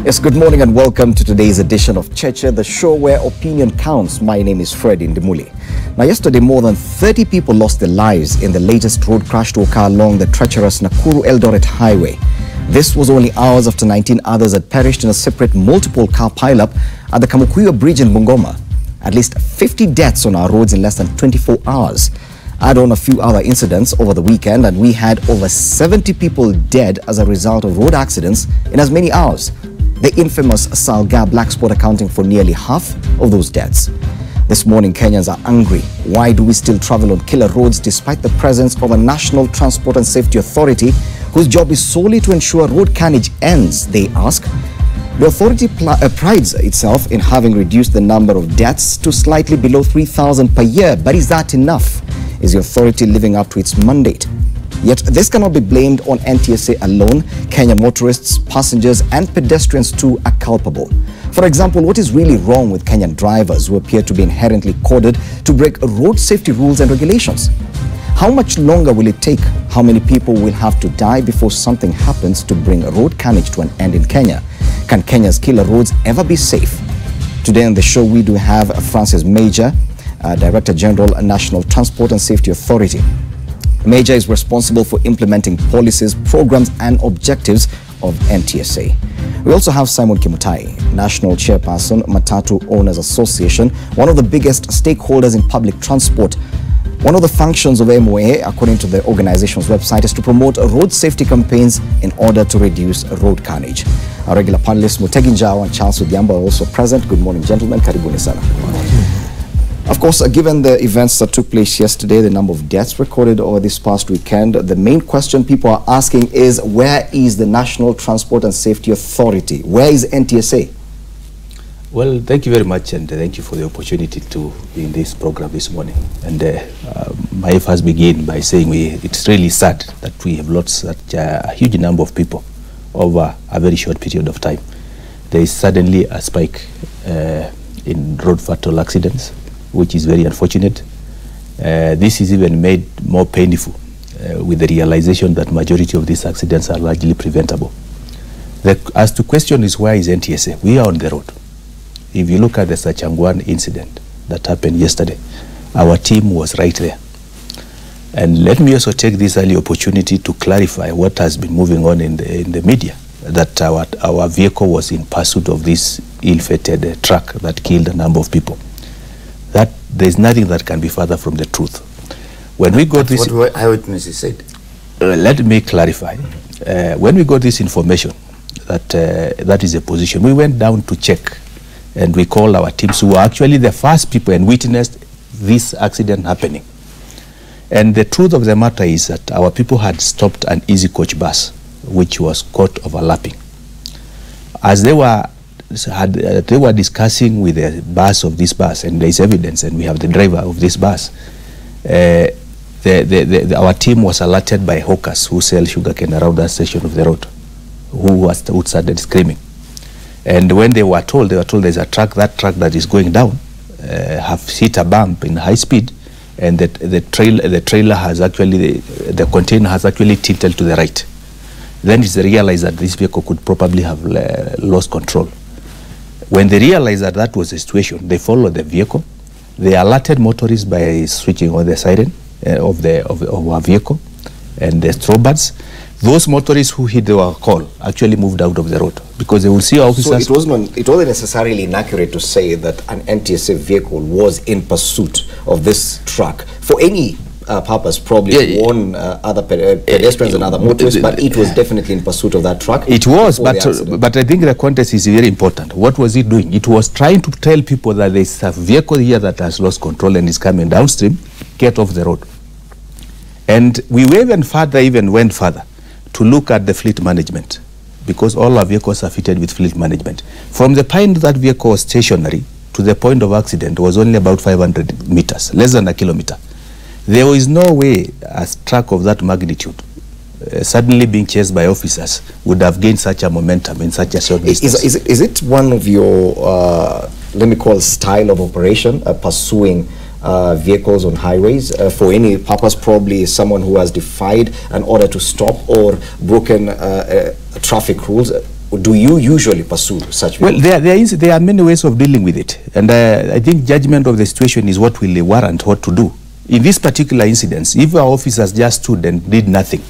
Yes, good morning and welcome to today's edition of Cheche, the show where opinion counts. My name is Fred Indimuli. Now, yesterday, more than 30 people lost their lives in the latest road crash to occur along the treacherous Nakuru-Eldoret highway. This was only hours after 19 others had perished in a separate multiple-car pileup at the Kamukuya Bridge in Bungoma. At least 50 deaths on our roads in less than 24 hours. Add on a few other incidents over the weekend and we had over 70 people dead as a result of road accidents in as many hours. The infamous Salga black spot accounting for nearly half of those deaths. This morning, Kenyans are angry. Why do we still travel on killer roads despite the presence of a National Transport and Safety Authority whose job is solely to ensure road carnage ends, they ask? The authority prides itself in having reduced the number of deaths to slightly below 3,000 per year. But is that enough? Is the authority living up to its mandate? Yet this cannot be blamed on NTSA alone. Kenyan motorists, passengers and pedestrians too are culpable. For example, what is really wrong with Kenyan drivers who appear to be inherently coded to break road safety rules and regulations? How much longer will it take? How many people will have to die before something happens to bring road carnage to an end in Kenya? Can Kenya's killer roads ever be safe? Today on the show we do have Francis Major, Director General, National Transport and Safety Authority. Major is responsible for implementing policies, programs and objectives of NTSA. We also have Simon Kimutai, National Chairperson, Matatu Owners Association, one of the biggest stakeholders in public transport. One of the functions of MOA, according to the organization's website, is to promote road safety campaigns in order to reduce road carnage. Our regular panelists, Mutegi Njao and Charles Udiamba, are also present. Good morning, gentlemen. Karibuni sana. Of course, given the events that took place yesterday, the number of deaths recorded over this past weekend, the main question people are asking is, where is the National Transport and Safety Authority? Where is NTSA? Well, thank you very much, and thank you for the opportunity to be in this program this morning. And my first begin by saying it's really sad that we have lost such a huge number of people over a very short period of time. There is suddenly a spike in road fatal accidents, which is very unfortunate. This is even made more painful with the realization that majority of these accidents are largely preventable. As to question is, where is NTSA? We are on the road. If you look at the Sachangwan incident that happened yesterday, our team was right there. And let me also take this early opportunity to clarify what has been moving on in the media, that our vehicle was in pursuit of this ill-fated truck that killed a number of people. That there is nothing that can be further from the truth. When we got this, what eyewitnesses said. Let me clarify. When we got this information that that is a position, we went down to check, and we called our teams who were actually the first people and witnessed this accident happening. And the truth of the matter is that our people had stopped an easy coach bus, which was caught overlapping. As they were discussing with the bus of this bus, and there is evidence, and we have the driver of this bus. Our team was alerted by hawkers who sell sugarcane around that section of the road, who started screaming. And when they were told there's a truck, that truck that is going down, have hit a bump in high speed, and the trailer has actually, the container has actually tilted to the right. Then it's realized that this vehicle could probably have lost control. When they realized that that was the situation, they followed the vehicle. They alerted motorists by switching on the siren of our vehicle and the strobe. Those motorists who hit our call actually moved out of the road because they will see officers. So it wasn't necessarily inaccurate to say that an NTSA vehicle was in pursuit of this truck for any purpose, probably to warn other pedestrians and other motorists, but it was definitely in pursuit of that truck. It was, but I think the context is very important. What was it doing? It was trying to tell people that there's a vehicle here that has lost control and is coming downstream, get off the road. And we went further to look at the fleet management, because all our vehicles are fitted with fleet management. From the point that vehicle was stationary to the point of accident was only about 500 meters, less than a kilometer. There is no way a truck of that magnitude, suddenly being chased by officers, would have gained such a momentum in such a short distance. Is it one of your, let me call, style of operation, pursuing vehicles on highways for any purpose? Probably someone who has defied an order to stop or broken traffic rules. do you usually pursue such? Well, there are many ways of dealing with it, and I think judgment of the situation is what will warrant what to do. In this particular incident, if our officers just stood and did nothing,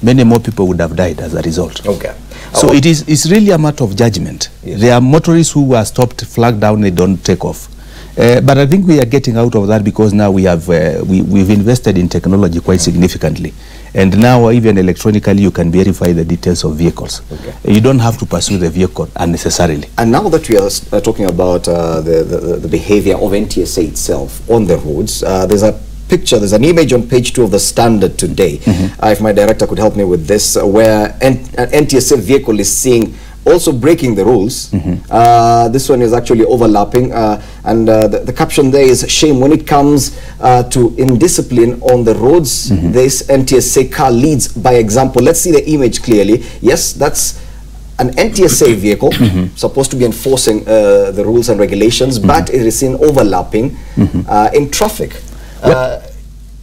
many more people would have died as a result. Okay. So it's really a matter of judgment. Yes. There are motorists who are stopped, flagged down, they don't take off. But I think we are getting out of that because now we have we've invested in technology quite significantly, and now even electronically you can verify the details of vehicles. Okay. You don't have to pursue the vehicle unnecessarily. And now that we are talking about the behavior of NTSA itself on the roads, there's a picture, there's an image on page 2 of the Standard today. If my director could help me with this, where an NTSA vehicle is seen also breaking the rules. This one is actually overlapping, and the caption there is, "Shame when it comes to indiscipline on the roads, this NTSA car leads by example." Let's see the image clearly. Yes, that's an NTSA vehicle supposed to be enforcing the rules and regulations, but it is seen overlapping in traffic.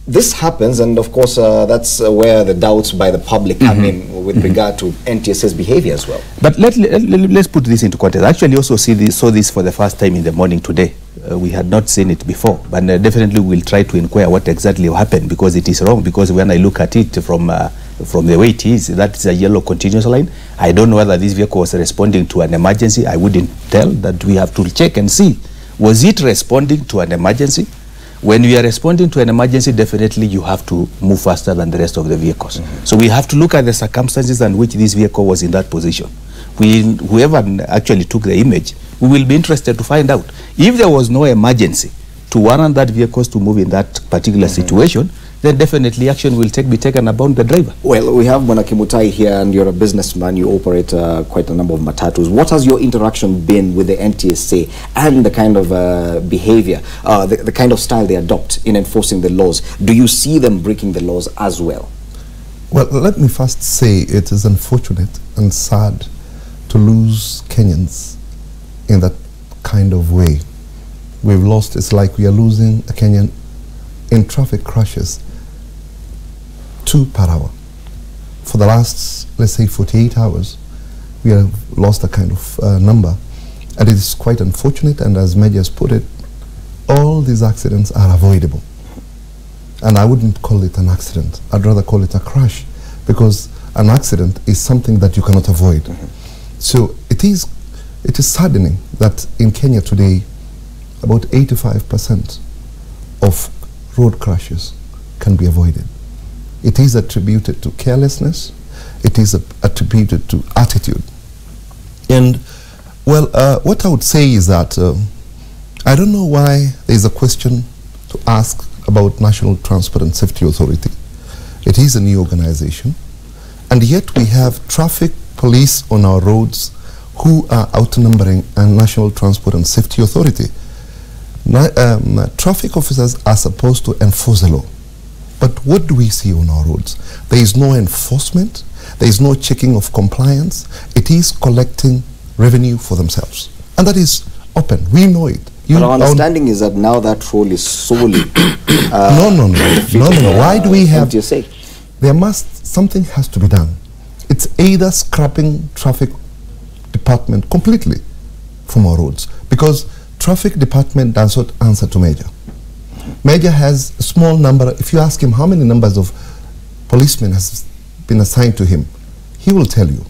This happens, and of course that's where the doubts by the public come in with regard to NTSA's behavior as well. But let's put this into context. I actually also saw this for the first time in the morning today. We had not seen it before, but definitely we'll try to inquire what exactly happened, because it is wrong. Because when I look at it from the way it is, that's a yellow continuous line. I don't know whether this vehicle was responding to an emergency. I wouldn't tell. That we have to check and see. Was it responding to an emergency? When we are responding to an emergency, definitely you have to move faster than the rest of the vehicles. So we have to look at the circumstances in which this vehicle was in that position. Whoever actually took the image, we will be interested to find out. If there was no emergency to warrant that vehicles to move in that particular situation, then definitely action will be taken about the driver. Well, we have Bwana Kimutai here, and you're a businessman. You operate quite a number of matatus. What has your interaction been with the NTSA and the kind of behavior, the kind of style they adopt in enforcing the laws? Do you see them breaking the laws as well? Well, let me first say it is unfortunate and sad to lose Kenyans in that kind of way. We've lost, it's like we are losing a Kenyan in traffic crashes, 2 per hour. For the last, let's say, 48 hours, we have lost a kind of number. And it is quite unfortunate, and as Major has put it, all these accidents are avoidable. And I wouldn't call it an accident. I'd rather call it a crash, because an accident is something that you cannot avoid. So it is saddening that in Kenya today, about 85% of road crashes can be avoided. It is attributed to carelessness. It is attributed to attitude. And, well, what I would say is that I don't know why there is a question to ask about National Transport and Safety Authority. It is a new organization, and yet we have traffic police on our roads who are outnumbering a National Transport and Safety Authority. Traffic officers are supposed to enforce the law. But what do we see on our roads? There is no enforcement. There is no checking of compliance. It is collecting revenue for themselves. And that is open. We know it. But our understanding is that now that role is solely... No. Why do we have... Something has to be done. It's either scrapping traffic department completely from our roads, because traffic department does not answer to Major. Major has a small number. If you ask him how many numbers of policemen has been assigned to him, he will tell you,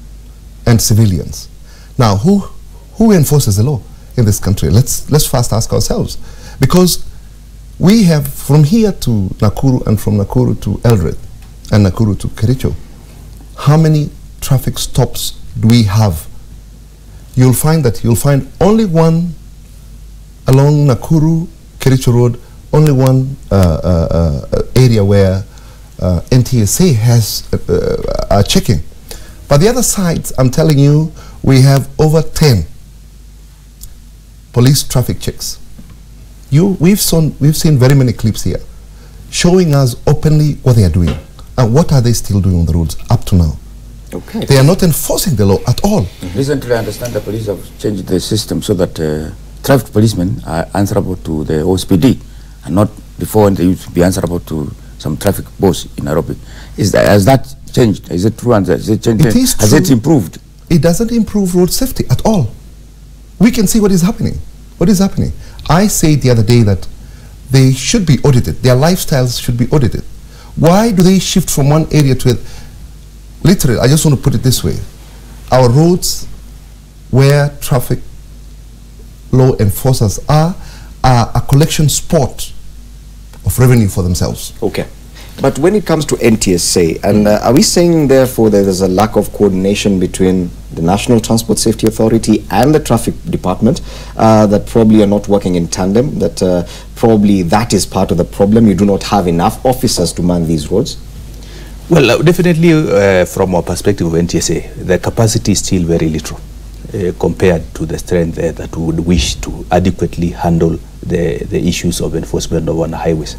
and civilians. Now, who enforces the law in this country? Let's first ask ourselves, because we have from here to Nakuru and from Nakuru to Eldoret and Nakuru to Kericho, how many traffic stops do we have? You'll find only one along Nakuru Kericho Road, only one area where NTSA has checking. But the other sides, I'm telling you, we have over 10 police traffic checks. We've seen very many clips here showing us openly what they are doing. And what are they still doing on the roads up to now? Okay. They are not enforcing the law at all. Recently, I understand the police have changed the system so that traffic policemen are answerable to the OSPD, and not before they used to be answerable to some traffic boss in Nairobi. Has that changed? Is it true? And has it changed? It is true. Has it improved? it doesn't improve road safety at all. We can see what is happening. What is happening? I said the other day that they should be audited. Their lifestyles should be audited. Why do they shift from one area to it? Literally, I just want to put it this way. Our roads, where traffic law enforcers are a collection spot of revenue for themselves. Okay. But when it comes to NTSA, and are we saying therefore that there's a lack of coordination between the National Transport Safety Authority and the Traffic Department, that probably are not working in tandem, that probably that is part of the problem? You do not have enough officers to man these roads? Well, definitely from our perspective of NTSA, the capacity is still very little compared to the strength that we would wish to adequately handle the issues of enforcement on highways.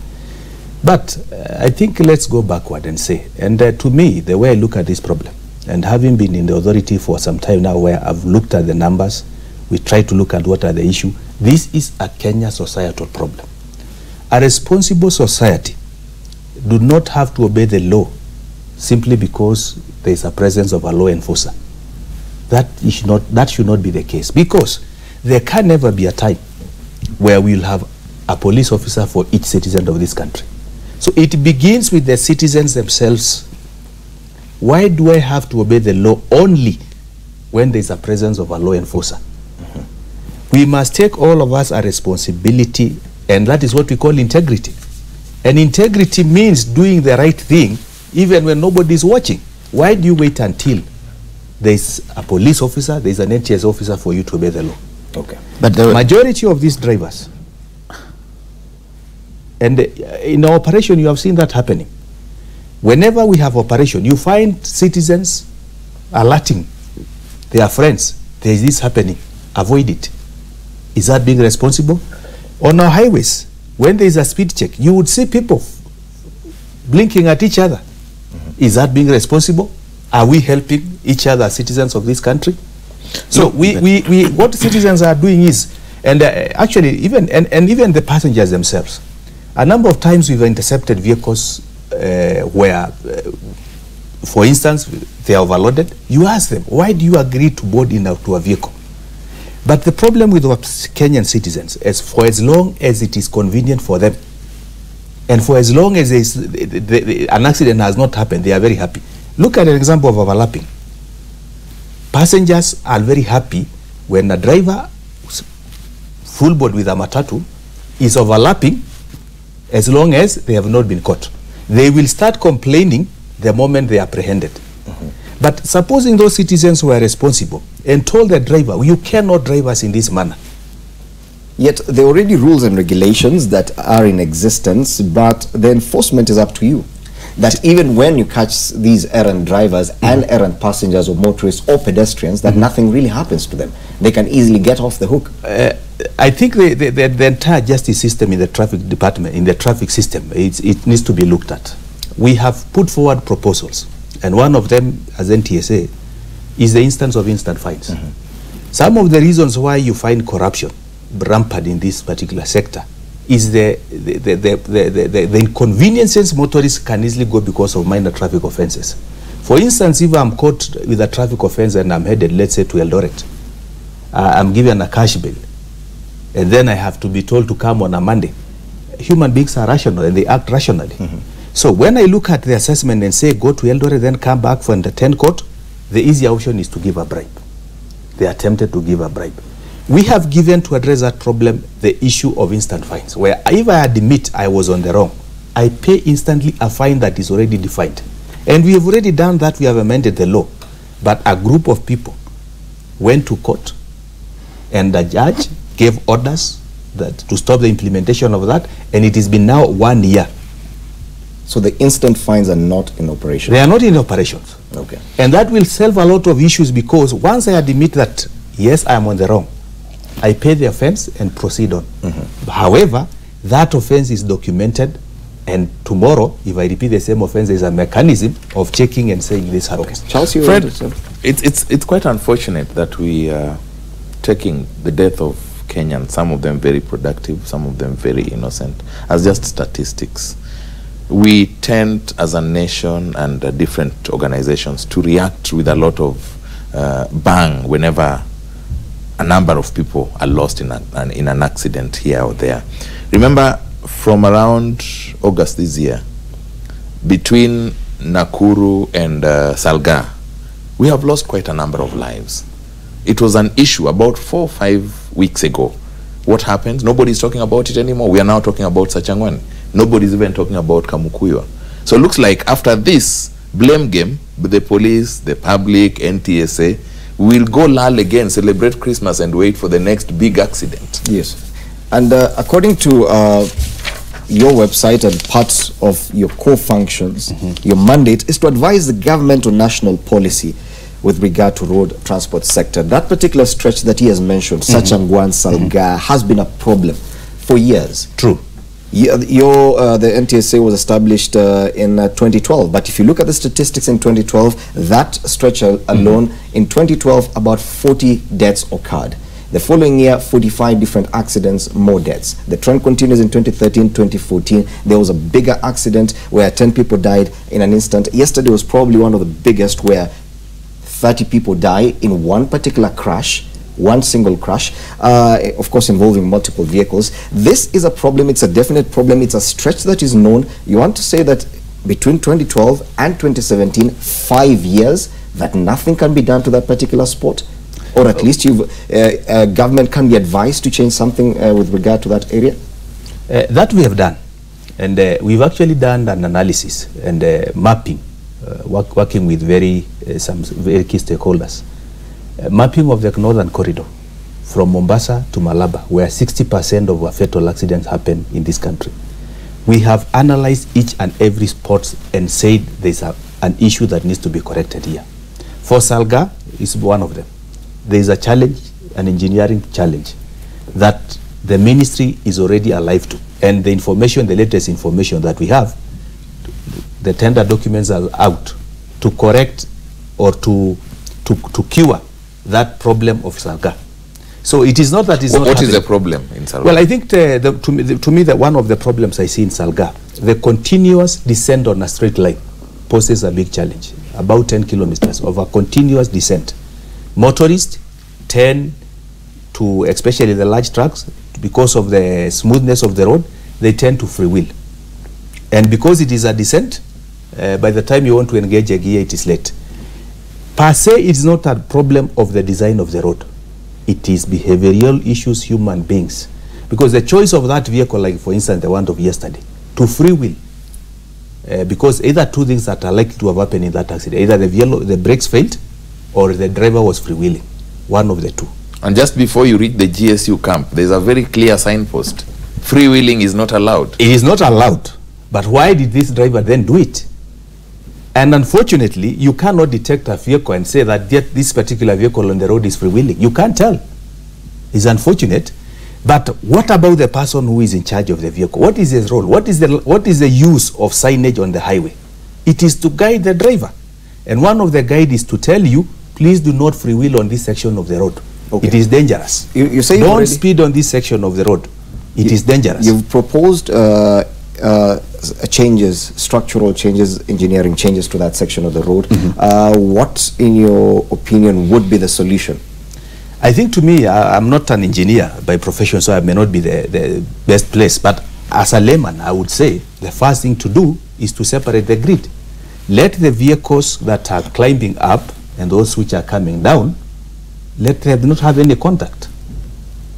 But I think let's go backward and say, and to me, the way I look at this problem, and having been in the authority for some time now where I've looked at the numbers, we try to look at what are the issues. This is a Kenya societal problem. A responsible society do not have to obey the law simply because there is a presence of a law enforcer. That should not be the case, because there can never be a time where we'll have a police officer for each citizen of this country. So it begins with the citizens themselves. Why do I have to obey the law only when there is a presence of a law enforcer? We must take, all of us, a responsibility, and that is what we call integrity. And integrity means doing the right thing even when nobody is watching. Why do you wait until there is a police officer, there is an NTS officer for you to obey the law? Okay. But the majority of these drivers, and in our operation, you have seen that happening. Whenever we have operation, you find citizens alerting their friends, there is this happening, avoid it. Is that being responsible? On our highways, when there is a speed check, you would see people blinking at each other. Is that being responsible? Are we helping each other, citizens of this country? So what citizens are doing is, and actually even the passengers themselves, a number of times we've intercepted vehicles where, for instance, they are overloaded. You ask them, why do you agree to board into a vehicle? But the problem with Kenyan citizens is, for as long as it is convenient for them, and for as long as an accident has not happened, they are very happy. Look at an example of overlapping. Passengers are very happy when a driver full board with a matatu is overlapping, as long as they have not been caught. They will start complaining the moment they are apprehended. But supposing those citizens were responsible and told the driver, you cannot drive us in this manner. Yet there are already rules and regulations that are in existence, but the enforcement is up to you. That even when you catch these errant drivers and errant passengers or motorists or pedestrians, that nothing really happens to them. They can easily get off the hook. I think the entire justice system in the traffic department, in the traffic system, it needs to be looked at. We have put forward proposals, and one of them, as NTSA, is the instance of instant fines. Some of the reasons why you find corruption rampant in this particular sector is the inconveniences motorists can easily go because of minor traffic offenses. For instance, if I'm caught with a traffic offense and I'm headed, let's say, to Eldoret, I'm given a cash bill, and then I have to be told to come on a Monday. Human beings are rational and they act rationally. So when I look at the assessment and say, go to Eldoret, then come back for the 10 court, the easy option is to give a bribe. They attempted to give a bribe. We have given, to address that problem, the issue of instant fines, where if I admit I was on the wrong, I pay instantly a fine that is already defined. And we have already done that. We have amended the law. But a group of people went to court, and the judge gave orders that to stop the implementation of that, and it has been now 1 year. So the instant fines are not in operation? They are not in operations. Okay. And that will solve a lot of issues, because once I admit that, yes, I am on the wrong, I pay the offense and proceed on. However, that offense is documented, and tomorrow, if I repeat the same offense, there is a mechanism of checking and saying this happens. Charles, you Fred, it's quite unfortunate that we are taking the death of Kenyans, some of them very productive, some of them very innocent, as just statistics. We tend, as a nation and different organizations, to react with a lot of bang whenever a number of people are lost in an accident here or there. Remember, from around August this year, between Nakuru and Salga, we have lost quite a number of lives. It was an issue about 4 or 5 weeks ago. What happened? Nobody's talking about it anymore. We are now talking about Sachangwani. Nobody's even talking about Kamukuywa. So it looks like after this blame game, the police, the public, NTSA, will go lull again, celebrate Christmas and wait for the next big accident. Yes. And according to your website and parts of your core functions, your mandate is to advise the government on national policy with regard to road transport sector. That particular stretch that he has mentioned, Sachangwani, Salga, has been a problem for years. True. The NTSA was established in 2012, but if you look at the statistics in 2012, that stretch alone, in 2012, about 40 deaths occurred. The following year, 45 different accidents, more deaths. The trend continues in 2013, 2014. There was a bigger accident where 10 people died in an instant. Yesterday was probably one of the biggest, where 30 people die in one particular crash, one single crash, of course involving multiple vehicles. This is a problem. It's a definite problem. It's a stretch that is known. You want to say that between 2012 and 2017, 5 years, that nothing can be done to that particular sport? Or at least government can be advised to change something with regard to that area? That we have done. And we've actually done an analysis and mapping, working with some very key stakeholders. Mapping of the northern corridor from Mombasa to Malaba, where 60% of our fatal accidents happen in this country. We have analyzed each and every spot and said there's an issue that needs to be corrected here. For Salga, is one of them. There is a challenge, an engineering challenge, that the ministry is already alive to. And the information, the latest information that we have, the tender documents are out to correct or to cure that problem of Salga. So it is not that it's not What happening. is the problem in Salga? Well, I think to me, one of the problems I see in Salga, the continuous descent on a straight line poses a big challenge. About 10 kilometers of a continuous descent. Motorists tend to, especially the large trucks, because of the smoothness of the road, they tend to freewheel. And because it is a descent, by the time you want to engage a gear, it is late. Per se, it's not a problem of the design of the road. It is behavioral issues, human beings. Because the choice of that vehicle, like for instance the one of yesterday, to freewheel, because either two things that are likely to have happened in that accident, either the brakes failed or the driver was freewheeling, one of the two. And just before you reach the GSU camp, there's a very clear signpost. Freewheeling is not allowed. It is not allowed. But why did this driver then do it? And unfortunately, you cannot detect a vehicle and say that this particular vehicle on the road is freewheeling. You can't tell. It's unfortunate. But what about the person who is in charge of the vehicle? What is his role? What is the use of signage on the highway? It is to guide the driver. And one of the guide is to tell you, please do not freewheel on this section of the road. Okay. It is dangerous. You say don't speed on this section of the road. It is dangerous. You've proposed changes, structural changes, engineering changes to that section of the road. What, in your opinion, would be the solution? I think, to me, I'm not an engineer by profession, so I may not be the best place. But as a layman, I would say the first thing to do is to separate the grid. Let the vehicles that are climbing up and those which are coming down, let them not have any contact.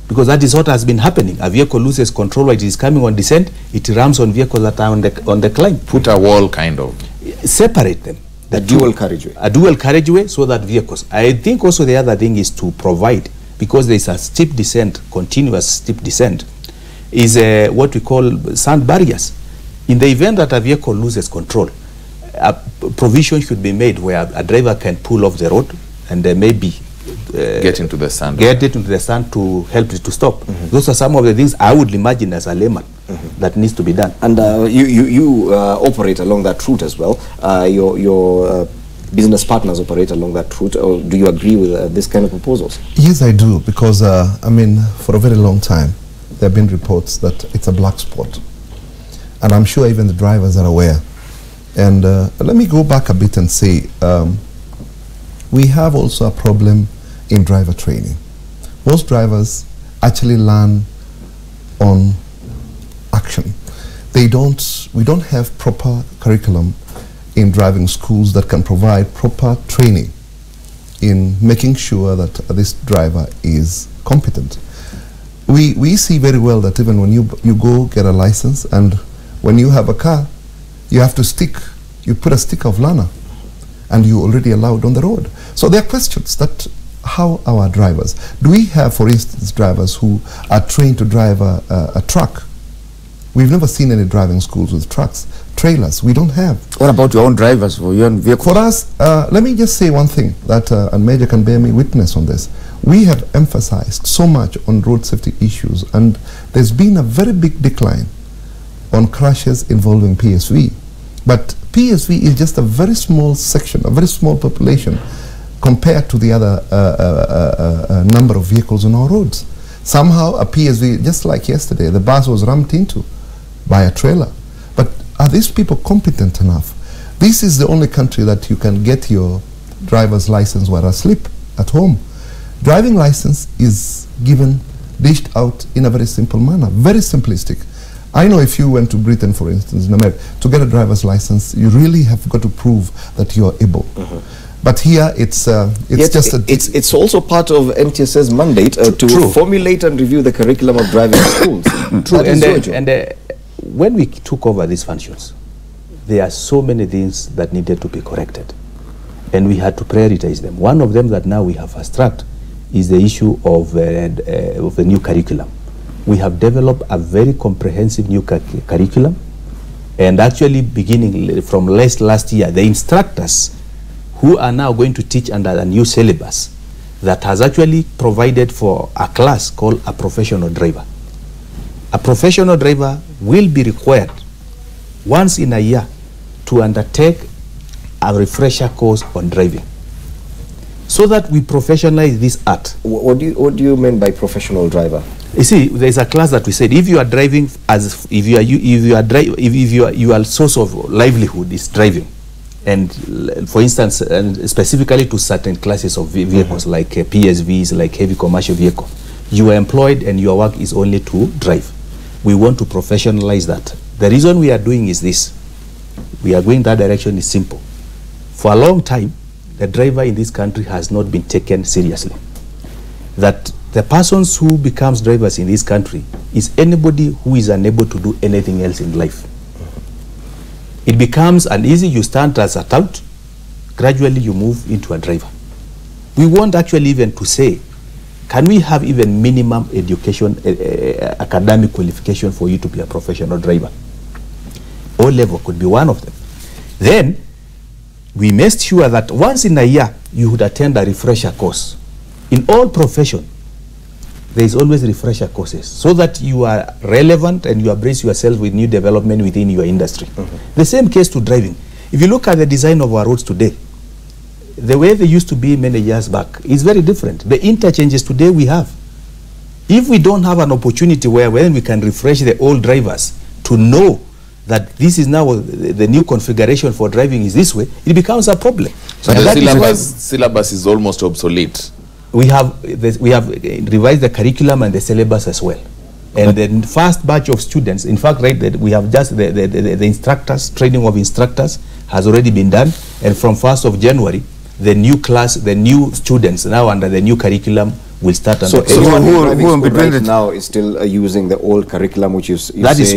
Because that is what has been happening. A vehicle loses control while it is coming on descent, it rams on vehicles that are on the climb. Put a wall, kind of. Separate them. A dual carriageway. A dual carriageway, so that vehicles. I think also the other thing is to provide, because there is a steep descent, continuous steep descent, is what we call sand barriers. In the event that a vehicle loses control, a provision should be made where a driver can pull off the road and maybe get into the sand. Get it into the sand to help it to stop. Those are some of the things I would imagine as a layman that needs to be done. And you operate along that route as well. Your business partners operate along that route. Or do you agree with this kind of proposals? Yes, I do, because I mean, for a very long time, there have been reports that it's a black spot. And I'm sure even the drivers are aware. And let me go back a bit and say, we have also a problem in driver training. Most drivers actually learn on action. We don't have proper curriculum in driving schools that can provide proper training in making sure that this driver is competent. We see very well that even when you go get a license, and when you have a car, you have to you put a sticker of learner, and you're already allowed on the road. So there are questions that how our drivers, do we have, for instance, drivers who are trained to drive a truck? We've never seen any driving schools with trucks, trailers. We don't have. What about your own drivers for your own vehicle? For us, let me just say one thing that, and Major can bear me witness on this. We have emphasized so much on road safety issues, and there's been a very big decline on crashes involving PSV. But PSV is just a very small section, a very small population compared to the other number of vehicles on our roads. Somehow a PSV, just like yesterday, the bus was rammed into by a trailer. But are these people competent enough? This is the only country that you can get your driver's license while asleep at home. Driving license is dished out in a very simple manner, very simplistic. I know if you went to Britain, for instance, in America, to get a driver's license, you really have got to prove that you are able. But here, it's it's also part of NTSA's mandate to formulate and review the curriculum of driving schools. True, and when we took over these functions, there are so many things that needed to be corrected, and we had to prioritize them. One of them that now we have fast-tracked is the issue of the new curriculum. We have developed a very comprehensive new curriculum, and actually beginning from last year, the instructors who are now going to teach under a new syllabus that has actually provided for a class called a professional driver. A professional driver will be required once in a year to undertake a refresher course on driving, so that we professionalize this art. What do you mean by professional driver? You see, there's a class that we said if you are driving as if your source of livelihood is driving, and for instance, and specifically to certain classes of vehicles like PSVs, like heavy commercial vehicle, you are employed and your work is only to drive. We want to professionalize that. The reason we are doing is this. We are going that direction is simple. For a long time, the driver in this country has not been taken seriously. That the persons who becomes drivers in this country is anybody who is unable to do anything else in life. It becomes uneasy. You start as a tout, gradually you move into a driver. We want actually even to say, can we have even minimum education, academic qualification for you to be a professional driver? O level could be one of them. Then we made sure that once in a year you would attend a refresher course. In all profession, there is always refresher courses, so that you are relevant and you embrace yourself with new development within your industry. The same case to driving. If you look at the design of our roads today, the way they used to be many years back is very different. The interchanges today we have, if we don't have an opportunity where when we can refresh the old drivers to know that this is now the new configuration for driving is this way, it becomes a problem. So the syllabus is almost obsolete. We have revised the curriculum and the syllabus as well. And the first batch of students, in fact, right, that we have just the instructors, training of instructors has already been done. And from 1st of January, the new class, the new students now under the new curriculum will start. So anyone who right now is still using the old curriculum, which is that is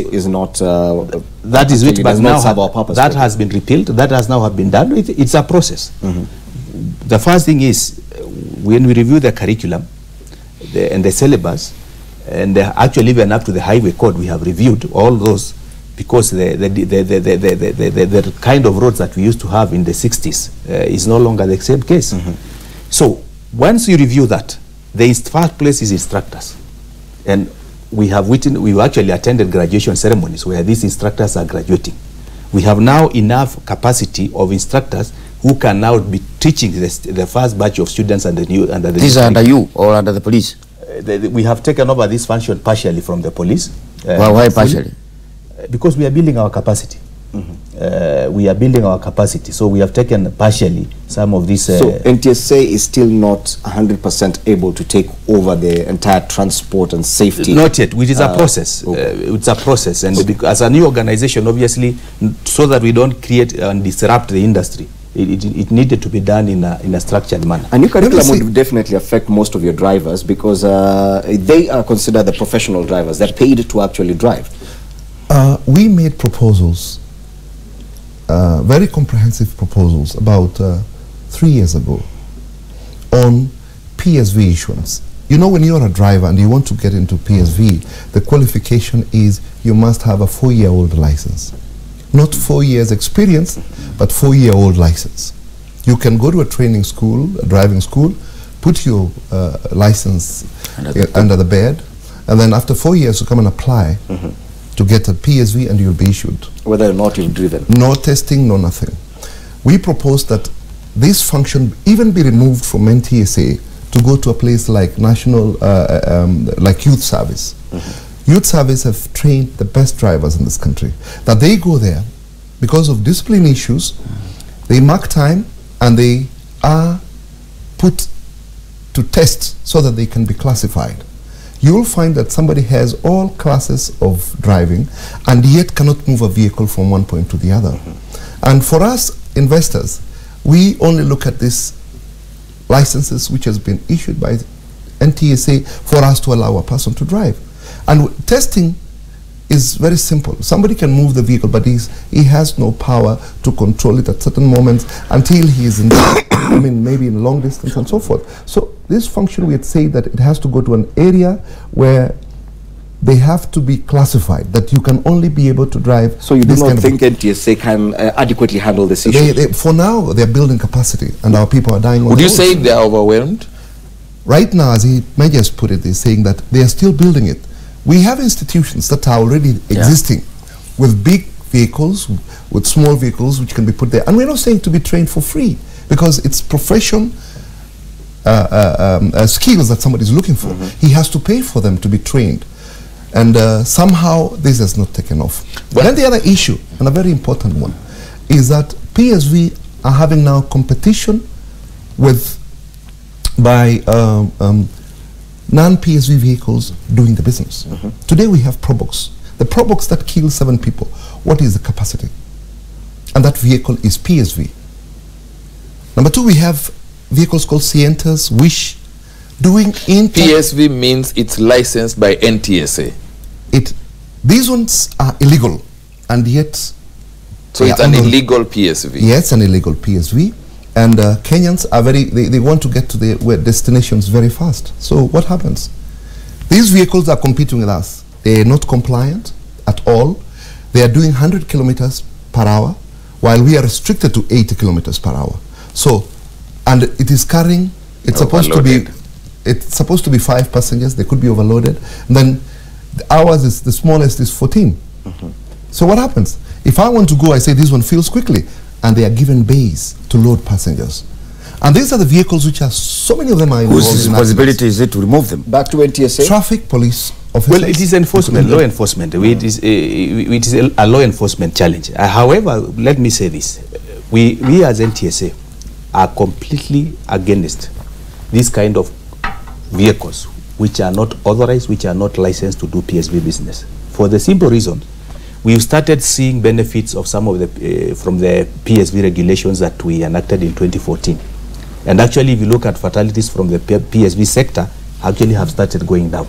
which but now that has been repealed. That has now been done. It's a process. The first thing is when we review the curriculum and the syllabus, and actually even up to the highway code, we have reviewed all those, because the kind of roads that we used to have in the 60s is no longer the same case. So once you review that, the first place is instructors, and we actually attended graduation ceremonies where these instructors are graduating. We have now enough capacity of instructors who can now be teaching the first batch of students and These are under you or under the police? We have taken over this function partially from the police. Why partially? Because we are building our capacity. We are building our capacity, so we have taken partially some of this. So NTSA is still not 100% able to take over the entire transport and safety? Not yet, which is a process. It's a process, and as a new organization, obviously, so that we don't create and disrupt the industry, it needed to be done in a structured manner. A new curriculum would definitely affect most of your drivers, because they are considered the professional drivers. They're paid to actually drive. We made proposals, very comprehensive proposals, about 3 years ago on PSV issuance. You know, when you're a driver and you want to get into PSV, the qualification is you must have a 4-year-old license. Not 4 years experience, but 4-year-old license. You can go to a training school, a driving school, put your license under the bed, and then after 4 years you come and apply to get a PSV and you'll be issued. Whether or not you've driven. No testing, no nothing. We propose that this function even be removed from NTSA to go to a place like national, like youth service. Youth service have trained the best drivers in this country. That they go there because of discipline issues, they mark time and they are put to test so that they can be classified. You will find that somebody has all classes of driving and yet cannot move a vehicle from one point to the other. And for us investors, we only look at these licenses which has been issued by NTSA for us to allow a person to drive. And testing is very simple. Somebody can move the vehicle, but he has no power to control it at certain moments until he is in, I mean, maybe in long distance and so forth. So this function, we had said that it has to go to an area where they have to be classified, that you can only be able to drive. So you do not think NTSA can adequately handle this issue? For now, they're building capacity, and our people are dying on Would you say they are overwhelmed? Right now, as he may just put it, they're saying that they are still building it. We have institutions that are already existing with big vehicles, with small vehicles which can be put there. And we're not saying to be trained for free, because it's profession, skills that somebody's looking for. He has to pay for them to be trained. And somehow this has not taken off. But then the other issue, and a very important one, is that PSV are having now competition by non-PSV vehicles doing the business. Today we have Probox. The Probox that kills 7 people. What is the capacity? And that vehicle is PSV. Number 2, we have vehicles called Sientas, Wish, doing PSV means it's licensed by NTSA. These ones are illegal, and yet so it's an illegal PSV. Yes, an illegal PSV. And Kenyans are they want to get to their destinations very fast. So what happens? These vehicles are competing with us. They are not compliant at all. They are doing 100 kilometers per hour, while we are restricted to 80 kilometers per hour. So, and it is carrying, it's supposed to be 5 passengers. They could be overloaded. And then ours is the smallest is 14. So what happens? If I want to go, I say this one fills quickly, and they are given bays to load passengers. And these are the vehicles which are, so many of them are involved. Whose responsibility is it to remove them? Back to NTSA? Traffic police officers. Well, it is enforcement, law enforcement. It is a law enforcement challenge. However, let me say this. We as NTSA are completely against this kind of vehicles which are not authorized, which are not licensed to do PSV business. For the simple reason, we've started seeing benefits of some of the from the PSV regulations that we enacted in 2014. And actually, if you look at fatalities from the PSV sector, actually have started going down.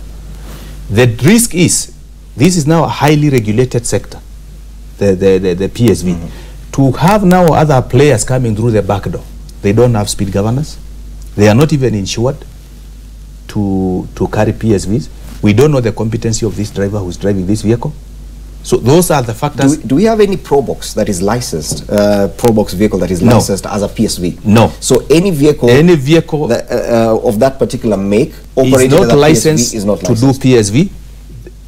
The risk is, this is now a highly regulated sector, the PSV. To have now other players coming through the back door, they don't have speed governors. They are not even insured to carry PSVs. We don't know the competency of this driver who's driving this vehicle. So those are the factors. Do we have any Probox that is licensed, Probox vehicle that is licensed as a PSV? No. So any vehicle that, of that particular make operated as a PSV is not licensed to do PSV,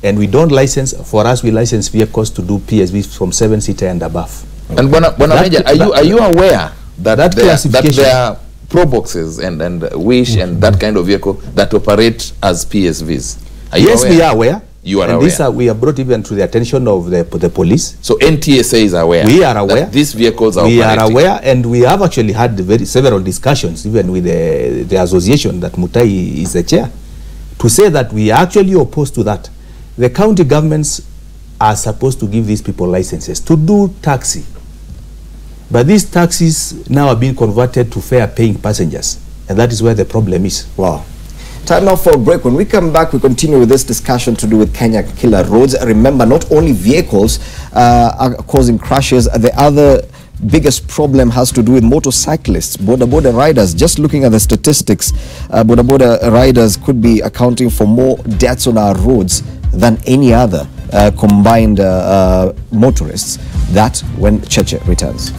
and we don't license. For us, we license vehicles to do PSV from 7-seater and above. And Major, are you aware that there are Proboxes and Wish and that kind of vehicle that operate as PSVs? Yes, we are aware. You are and aware. We have brought even to the attention of the police. So NTSA is aware. We are aware. That these vehicles are We operating. are aware, and we have actually had several discussions, even with the association that Mutai is the chair, to say that we are actually opposed to that. The county governments are supposed to give these people licenses to do taxi. But these taxis now are being converted to fare-paying passengers, and that is where the problem is. Wow. Time now for a break. When we come back, we continue with this discussion to do with Kenya killer roads. Remember, not only vehicles are causing crashes, the other biggest problem has to do with motorcyclists, border riders. Just looking at the statistics, border riders could be accounting for more deaths on our roads than any other combined motorists. That when Cheche returns.